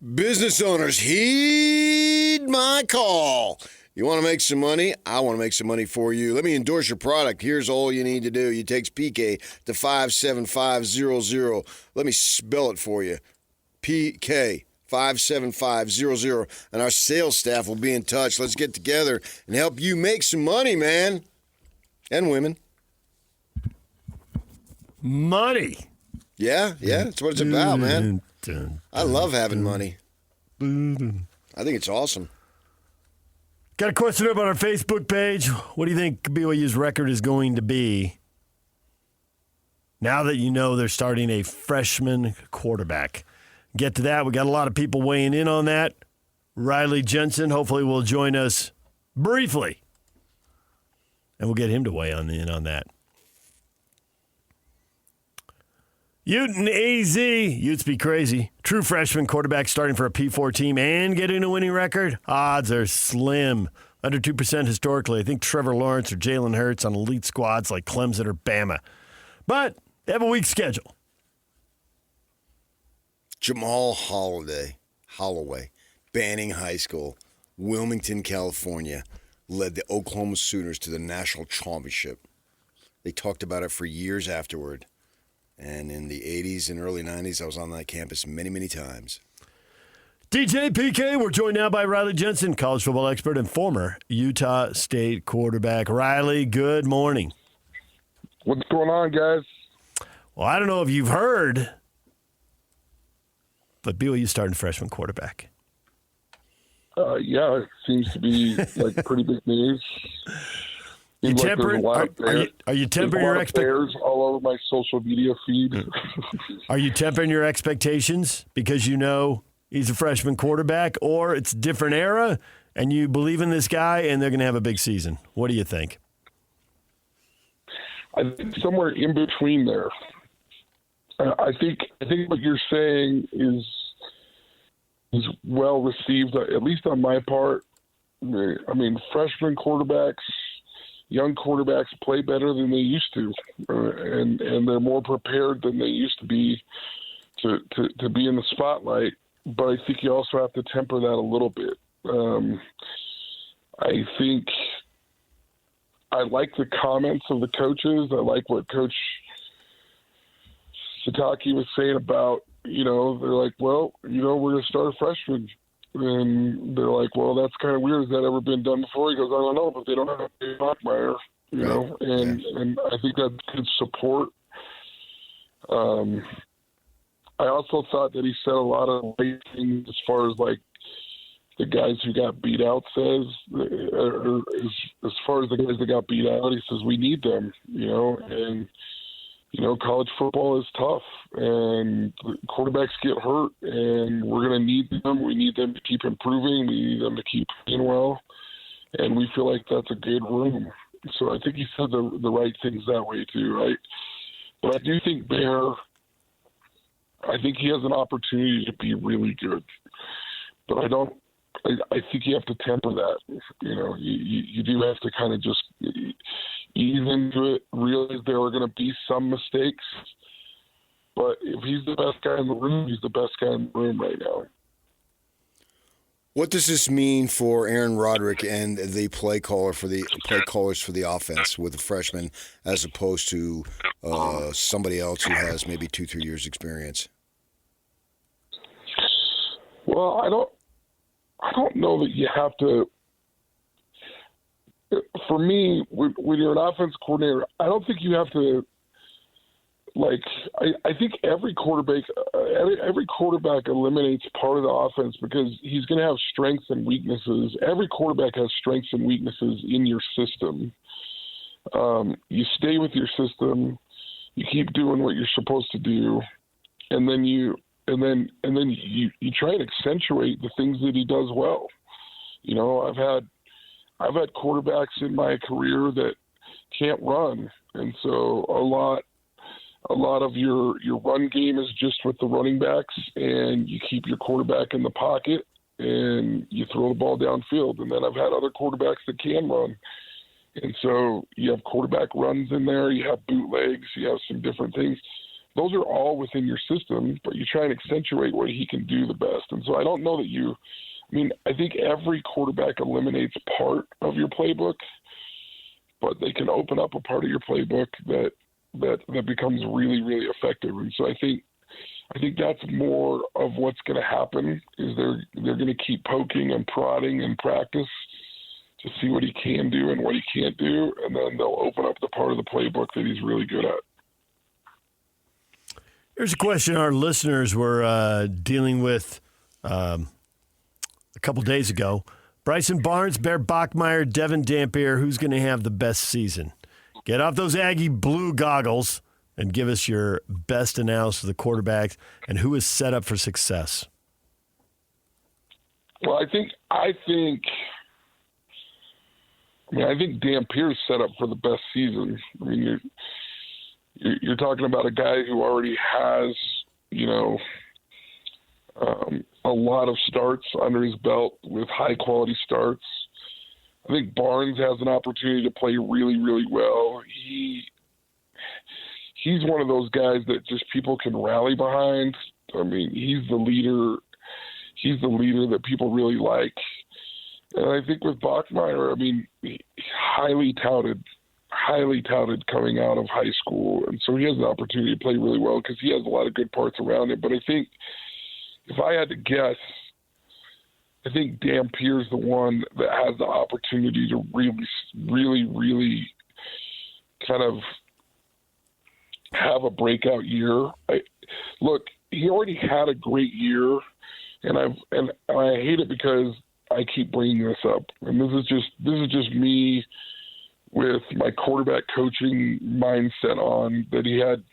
Business owners, heed my call. You want to make some money? I want to make some money for you. Let me endorse your product. Here's all you need to do. You text PK to 57500. Let me spell it for you. PK 57500, and our sales staff will be in touch. Let's get together and help you make some money, man. And women. Money. Yeah, that's what it's about, man. I love having money. I think it's awesome. Got a question up on our Facebook page. What do you think BYU's record is going to be now that you know they're starting a freshman quarterback? Get to that. We got a lot of people weighing in on that. Riley Jensen hopefully will join us briefly, and we'll get him to weigh in on that. Uten AZ, Utes be crazy. True freshman quarterback starting for a P4 team and getting a winning record? Odds are slim. Under 2% historically. I think Trevor Lawrence or Jalen Hurts on elite squads like Clemson or Bama. But they have a weak schedule. Jamal Holloway, Banning High School, Wilmington, California, led the Oklahoma Sooners to the national championship. They talked about it for years afterward. And in the 80s and early 90s, I was on that campus many, many times. DJ PK, we're joined now by Riley Jensen, college football expert and former Utah State quarterback. Riley, good morning. What's going on, guys? Well, I don't know if you've heard, but BYU starting freshman quarterback. Yeah, it seems to be like pretty big news. You tempering? Are you tempering your expectations? All over my social media feed. Are you tempering your expectations because you know he's a freshman quarterback, or it's a different era and you believe in this guy and they're going to have a big season? What do you think? I think somewhere in between there. I think what you're saying is well received, at least on my part. I mean, freshman quarterbacks, young quarterbacks play better than they used to, and they're more prepared than they used to be to be in the spotlight. But I think you also have to temper that a little bit. I think I like the comments of the coaches. I like what Coach Sitake was saying about, they're like, well, we're going to start a freshman. And they're like, well, that's kind of weird. Has that ever been done before? He goes, I don't know, but they don't have Bear Bachmeier, and I think that's good support. I also thought that he said a lot of right things as far as like the guys who got beat out says, or as far as the guys that got beat out, he says we need them, and college football is tough and quarterbacks get hurt and we're going to need them. We need them to keep improving. We need them to keep playing well. And we feel like that's a good room. So I think he said the right things that way too, right? But I do think Bear, I think he has an opportunity to be really good. But I think you have to temper that. You do have to kind of just ease into it, realize there are going to be some mistakes. But if he's the best guy in the room, he's the best guy in the room right now. What does this mean for Aaron Roderick and the play callers for the offense with a freshman as opposed to somebody else who has maybe 2-3 years experience? Well, I don't know that you have to. For me, when you're an offense coordinator, I don't think you have to. I think every quarterback eliminates part of the offense because he's going to have strengths and weaknesses. Every quarterback has strengths and weaknesses in your system. You stay with your system, you keep doing what you're supposed to do, and then you try and accentuate the things that he does well. I've had quarterbacks in my career that can't run, and so a lot of your run game is just with the running backs, and you keep your quarterback in the pocket and you throw the ball downfield. And then I've had other quarterbacks that can run, and so you have quarterback runs in there, you have bootlegs, you have some different things. those are all within your system, but you try and accentuate what he can do the best. And so I don't know that I think every quarterback eliminates part of your playbook, but they can open up a part of your playbook that becomes really, really effective. And so I think that's more of what's going to happen is they're going to keep poking and prodding in practice to see what he can do and what he can't do, and then they'll open up the part of the playbook that he's really good at. Here's a question our listeners were dealing with a couple days ago. Bryson Barnes, Bear Bachmeier, Devin Dampier, who's going to have the best season? Get off those Aggie blue goggles and give us your best analysis of the quarterbacks and who is set up for success. Well, I think Dampier's set up for the best season. I mean, you're talking about a guy who already has, a lot of starts under his belt with high-quality starts. I think Barnes has an opportunity to play really, really well. He's one of those guys that just people can rally behind. I mean, he's the leader. He's the leader that people really like. And I think with Bachmeier, highly touted coming out of high school. And so he has an opportunity to play really well because he has a lot of good parts around him. But I think if I had to guess, I think Dampier's the one that has the opportunity to really, really, really kind of have a breakout year. Look, he already had a great year, and I hate it because I keep bringing this up, and this is just me with my quarterback coaching mindset on that. He had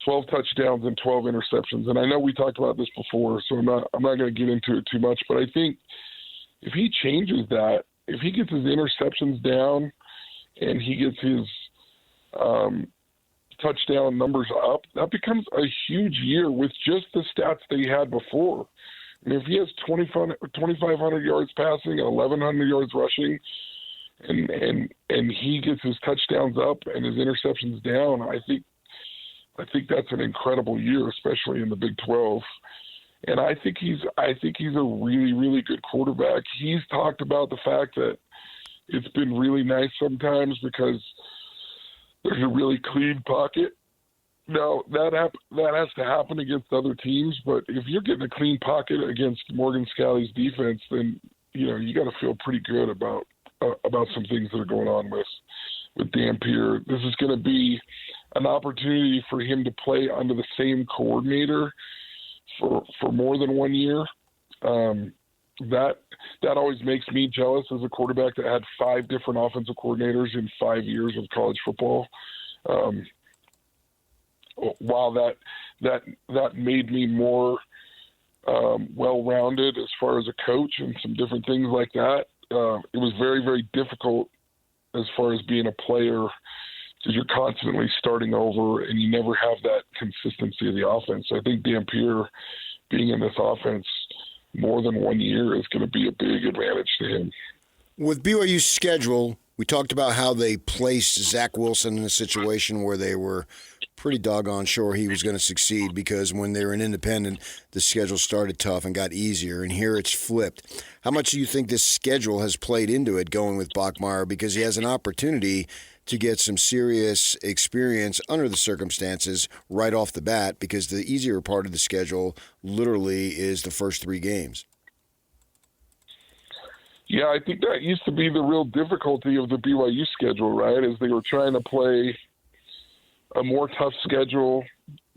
12 touchdowns and 12 interceptions, and I know we talked about this before, so I'm not going to get into it too much. But I think if he changes that, if he gets his interceptions down, and he gets his touchdown numbers up, that becomes a huge year with just the stats that he had before. And if he has 2,500 yards passing and 1,100 yards rushing, and he gets his touchdowns up and his interceptions down, I think that's an incredible year, especially in the Big 12. And I think he's a really, really good quarterback. He's talked about the fact that it's been really nice sometimes because there's a really clean pocket. Now, that has to happen against other teams, but if you're getting a clean pocket against Morgan Scalley's defense, then you got to feel pretty good about some things that are going on with Dampier. This is going to be an opportunity for him to play under the same coordinator for more than 1 year. That always makes me jealous as a quarterback that had 5 different offensive coordinators in 5 years of college football. While that made me more well-rounded as far as a coach and some different things like that, it was very, very difficult as far as being a player because you're constantly starting over and you never have that consistency of the offense. So I think Dampier being in this offense more than 1 year is going to be a big advantage to him. With BYU's schedule, we talked about how they placed Zach Wilson in a situation where they were pretty doggone sure he was going to succeed because when they were an independent, the schedule started tough and got easier, and here it's flipped. How much do you think this schedule has played into it going with Bachmeier because he has an opportunity to get some serious experience under the circumstances right off the bat because the easier part of the schedule literally is the first 3 games? Yeah, I think that used to be the real difficulty of the BYU schedule, right, is they were trying to play a more tough schedule.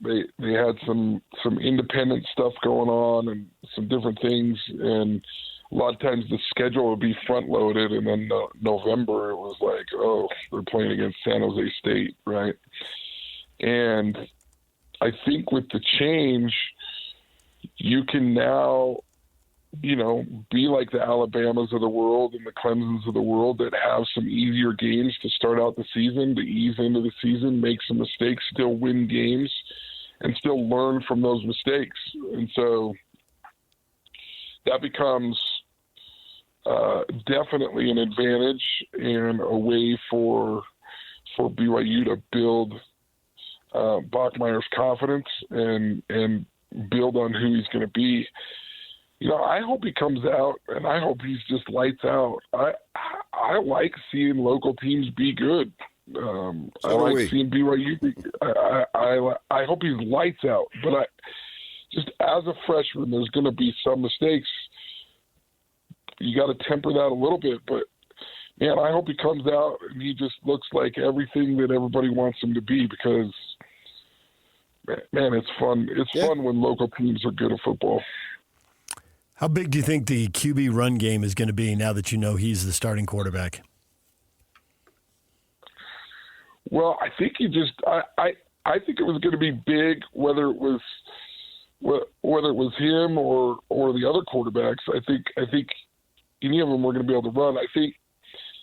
They had some independent stuff going on and some different things, and a lot of times the schedule would be front-loaded, and then November it was like, oh, they're playing against San Jose State, right? And I think with the change, you can now, be like the Alabamas of the world and the Clemsons of the world that have some easier games to start out the season, to ease into the season, make some mistakes, still win games, and still learn from those mistakes. And so that becomes definitely an advantage and a way for BYU to build Bachmeier's confidence and build on who he's going to be. I hope he comes out, and I hope he's just lights out. I like seeing local teams be good. I like seeing BYU be good. I hope he's lights out. But just as a freshman, there's going to be some mistakes. You got to temper that a little bit. But, man, I hope he comes out and he just looks like everything that everybody wants him to be because, man, it's fun. It's fun when local teams are good at football. How big do you think the QB run game is going to be now that you know he's the starting quarterback? Well, I think I think it was going to be big, whether it was him or the other quarterbacks. I think any of them were going to be able to run. I think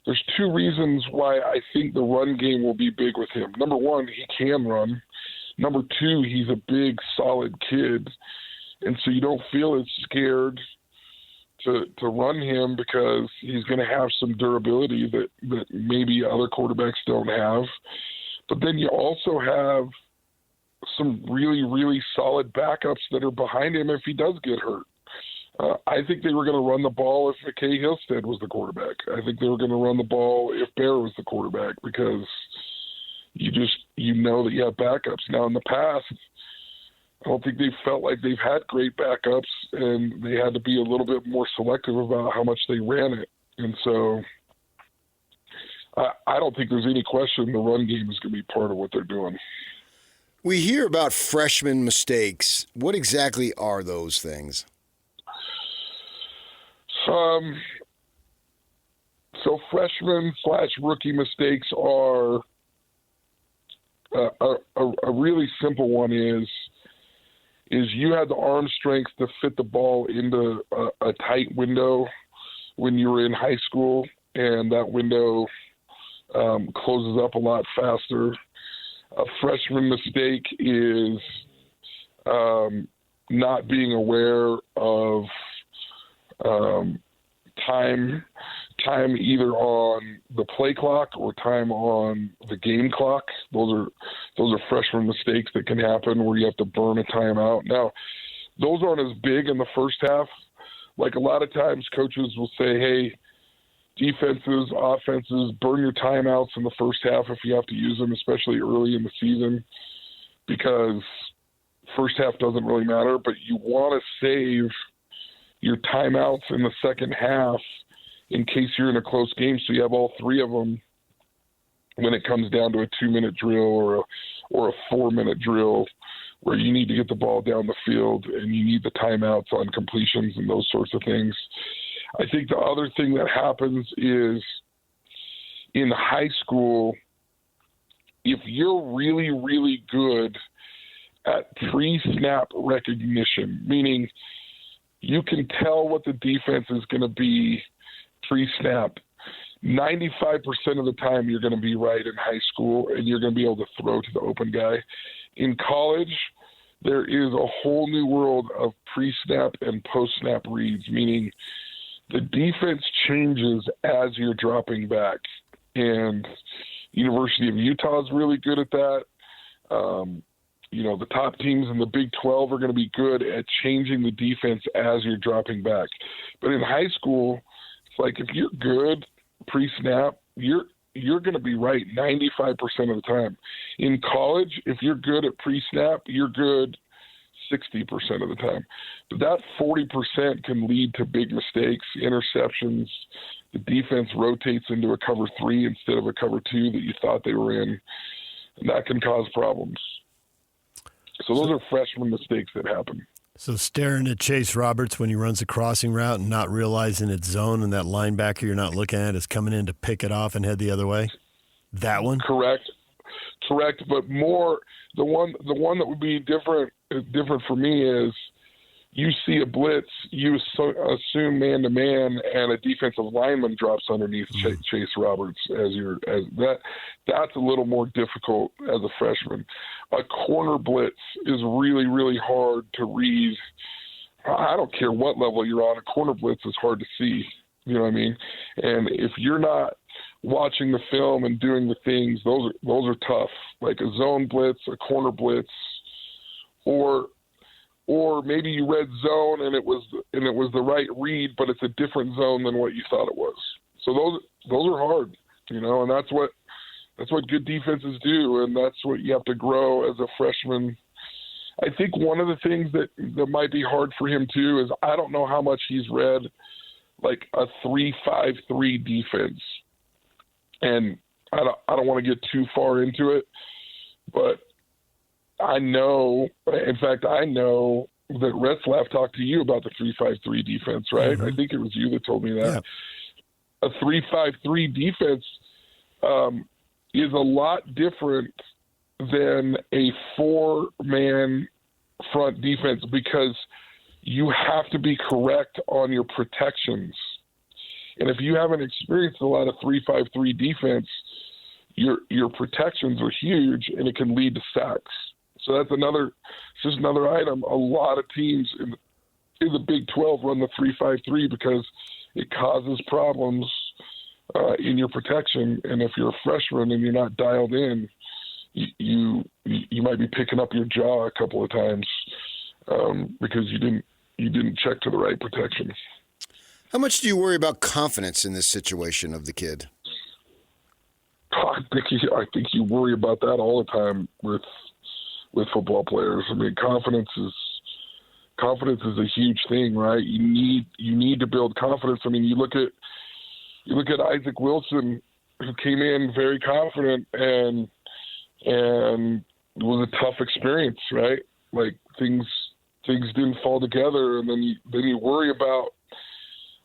there's two reasons why I think the run game will be big with him. Number one, he can run. Number two, he's a big, solid kid. And so you don't feel as scared to run him because he's going to have some durability that maybe other quarterbacks don't have. But then you also have some really, really solid backups that are behind him if he does get hurt. I think they were going to run the ball if McKay Hillstead was the quarterback. I think they were going to run the ball if Bear was the quarterback because you know that you have backups. Now, in the past, I don't think they felt like they've had great backups, and they had to be a little bit more selective about how much they ran it. And so I don't think there's any question the run game is going to be part of what they're doing. We hear about freshman mistakes. What exactly are those things? So freshman/rookie mistakes are a really simple one is you had the arm strength to fit the ball into a tight window when you were in high school, and that window closes up a lot faster. A freshman mistake is not being aware of time either on the play clock or time on the game clock. Those are freshman mistakes that can happen where you have to burn a timeout. Now, those aren't as big in the first half. Like a lot of times coaches will say, hey, defenses, offenses, burn your timeouts in the first half if you have to use them, especially early in the season, because first half doesn't really matter, but you want to save your timeouts in the second half in case you're in a close game, so you have all three of them when it comes down to a 2-minute drill or a 4-minute drill where you need to get the ball down the field and you need the timeouts on completions and those sorts of things. I think the other thing that happens is in high school, if you're really, really good at pre-snap recognition, meaning you can tell what the defense is going to be pre-snap, 95% of the time you're going to be right in high school and you're going to be able to throw to the open guy. In college, there is a whole new world of pre-snap and post-snap reads, meaning the defense changes as you're dropping back. And University of Utah is really good at that. The top teams in the Big 12 are going to be good at changing the defense as you're dropping back. But in high school, it's like if you're good pre-snap, you're going to be right 95% of the time. In college, if you're good at pre-snap, you're good 60% of the time. But that 40% can lead to big mistakes, interceptions. The defense rotates into a cover 3 instead of a cover 2 that you thought they were in, and that can cause problems. So those are freshman mistakes that happen. So staring at Chase Roberts when he runs a crossing route and not realizing it's zone and that linebacker you're not looking at is coming in to pick it off and head the other way? That one? Correct. But more the one that would be different for me is you see a blitz, you assume man-to-man, and a defensive lineman drops underneath Chase Roberts that's a little more difficult as a freshman. A corner blitz is really, really hard to read. I don't care what level you're on. A corner blitz is hard to see. You know what I mean? And if you're not watching the film and doing the things, those are tough. Like a zone blitz, a corner blitz, or maybe you read zone and it was the right read, but it's a different zone than what you thought it was. So those are hard, and that's what good defenses do, and that's what you have to grow as a freshman. I think one of the things that might be hard for him too is I don't know how much he's read like a 3-5-3 defense. And I don't want to get too far into it, but I know that Retzlaff talked to you about the 3-5-3 defense, right? Mm-hmm. I think it was you that told me that. Yeah. A 3-5-3 defense is a lot different than a 4-man front defense because you have to be correct on your protections. And if you haven't experienced a lot of 3-5-3 defense, your protections are huge, and it can lead to sacks. So that's just another item. A lot of teams in the Big 12 run the 3-5-3 because it causes problems in your protection. And if you're a freshman and you're not dialed in, you might be picking up your jaw a couple of times because you didn't check to the right protection. How much do you worry about confidence in this situation of the kid? I think you worry about that all the time with football players. I mean, confidence is a huge thing, right? You need to build confidence. I mean, you look at Isaac Wilson, who came in very confident, and it was a tough experience, right? Like things didn't fall together, and then you worry about.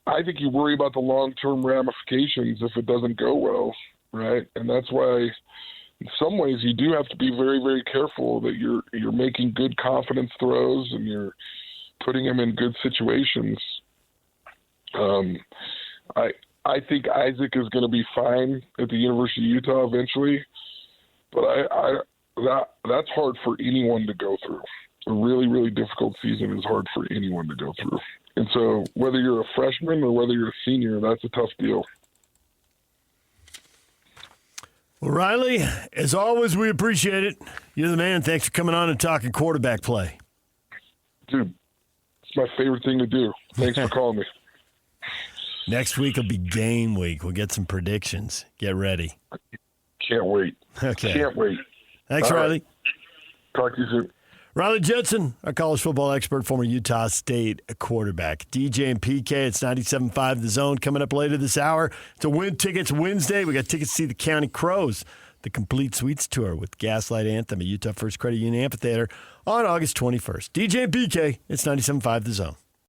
I think you worry about the long-term ramifications if it doesn't go well, right? And that's why, in some ways, you do have to be very, very careful that you're making good confidence throws and you're putting him in good situations. I think Isaac is going to be fine at the University of Utah eventually, but that's hard for anyone to go through. A really, really difficult season is hard for anyone to go through. And so whether you're a freshman or whether you're a senior, that's a tough deal. Well, Riley, as always, we appreciate it. You're the man. Thanks for coming on and talking quarterback play. Dude, it's my favorite thing to do. Thanks for calling me. Next week will be game week. We'll get some predictions. Get ready. Can't wait. Okay. Can't wait. Thanks, Riley. Talk to you soon. Riley Jensen, our college football expert, former Utah State quarterback. DJ and PK, it's 97.5 The Zone coming up later this hour. It's a Win Tickets Wednesday. We got tickets to see the County Crows, the Complete Suites Tour with Gaslight Anthem at Utah First Credit Union Amphitheater on August 21st. DJ and PK, it's 97.5 The Zone.